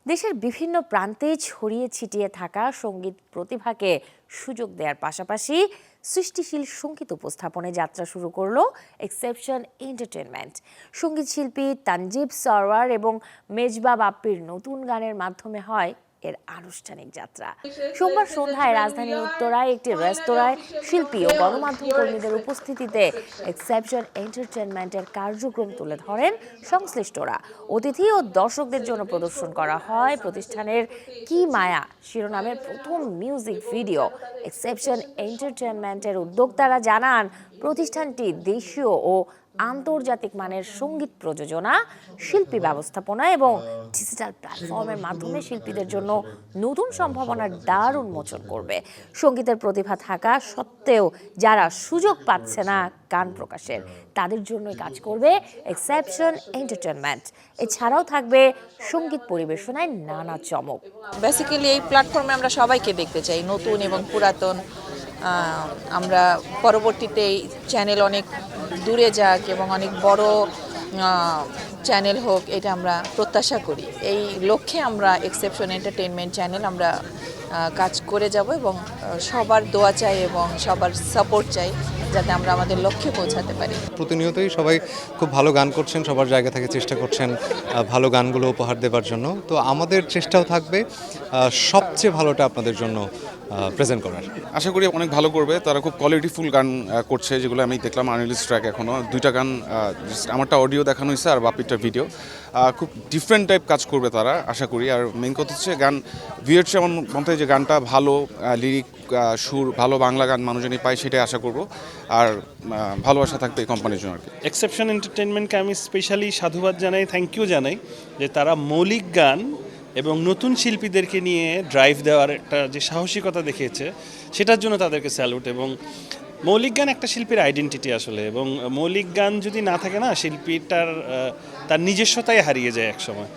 দেশের বিভিন্ন প্রান্তে ছড়িয়ে ছিটিয়ে থাকা সঙ্গীত প্রতিভাকে সুযোগ দেওয়ার পাশাপাশি সৃষ্টিশীল সঙ্গীত উপস্থাপনে যাত্রা শুরু করলো এক্সেপশন এন্টারটেইনমেন্ট। সঙ্গীত শিল্পী তানজিব সরওয়ার এবং মেজবা বাপ্পির নতুন গানের মাধ্যমে হয় এর আনুষ্ঠানিক যাত্রা। সোমবার সন্ধ্যায় রাজধানীর উত্তরায় একটি রেস্তোরাঁয় শিল্পী ও গণমাধ্যম কর্মীদের উপস্থিতিতে এক্সেপশন এন্টারটেইনমেন্টের কার্যক্রম তুলে ধরেন সংশ্লিষ্টরা। অতিথি ও দর্শকদের জন্য প্রদর্শন করা হয় প্রতিষ্ঠানের কি মায়া শিরোনামের প্রথম মিউজিক ভিডিও। এক্সেপশন এন্টারটেইনমেন্টের উদ্যোক্তারা জানান, প্রতিষ্ঠানটি দেশীয় ও আন্তর্জাতিক মানের সঙ্গীত প্রযোজনা, শিল্পী ব্যবস্থাপনা এবং ডিজিটাল প্ল্যাটফর্মের মাধ্যমে শিল্পীদের জন্য নতুন সম্ভাবনার দ্বার উন্মোচন করবে। সঙ্গীতের প্রতিভা থাকা সত্ত্বেও যারা সুযোগ পাচ্ছে না গান প্রকাশের, তাদের জন্যই কাজ করবে এক্সেপশন এন্টারটেইনমেন্ট। এছাড়াও থাকবে সঙ্গীত পরিবেশনায় নানা চমক। বেসিক্যালি এই প্ল্যাটফর্মে আমরা সবাইকে দেখতে চাই, নতুন এবং পুরাতন। আমরা পরবর্তীতে এই চ্যানেল অনেক দূরে যাক এবং অনেক বড় চ্যানেল হোক, এটা আমরা প্রত্যাশা করি। এই লক্ষ্যে আমরা এক্সেপশন এন্টারটেইনমেন্ট চ্যানেল আমরা কাজ করে যাব এবং সবার দোয়া চাই এবং সবার সাপোর্ট চাই যাতে আমরা আমাদের লক্ষ্যে পৌঁছাতে পারি। প্রতিনিয়তই সবাই খুব ভালো গান করছেন, সবার জায়গা থেকে চেষ্টা করছেন ভালো গানগুলো উপহার দেওয়ার জন্য। তো আমাদের চেষ্টাও থাকবে সবচেয়ে ভালোটা আপনাদের জন্য প্রেজেন্ট করার। আশা করি অনেক ভালো করবে। তারা খুব কোয়ালিটিফুল গান করছে, যেগুলো আমি দেখলাম আনরিলিজ ট্র্যাক। এখনও দুইটা গান, আমারটা অডিও দেখানো হয়েছে আর বাপিরটা ভিডিও। খুব ডিফারেন্ট টাইপ কাজ করবে তারা, আশা করি। আর মেইন কথা হচ্ছে গান ভিউয়ার্স আমার মনে হয় যে গানটা ভালো, লিরিক সুর ভালো, বাংলা গান মানুষজনই পায়, সেটাই আশা করব। আর ভালোবাসা থাকবে এই কোম্পানির জন্য আর কি। এক্সেপশন এন্টারটেইনমেন্টকে আমি স্পেশালি সাধুবাদ জানাই, থ্যাংক ইউ জানাই যে তারা মৌলিক গান এবং নতুন শিল্পীদেরকে নিয়ে ড্রাইভ দেওয়ার একটা যে সাহসিকতা দেখিয়েছে, সেটার জন্য তাদেরকে স্যালুট। এবং মৌলিক গান একটা শিল্পীর আইডেন্টিটি আসলে, এবং মৌলিক গান যদি না থাকে না, শিল্পীটার তার নিজস্বতাই হারিয়ে যায় একসময়।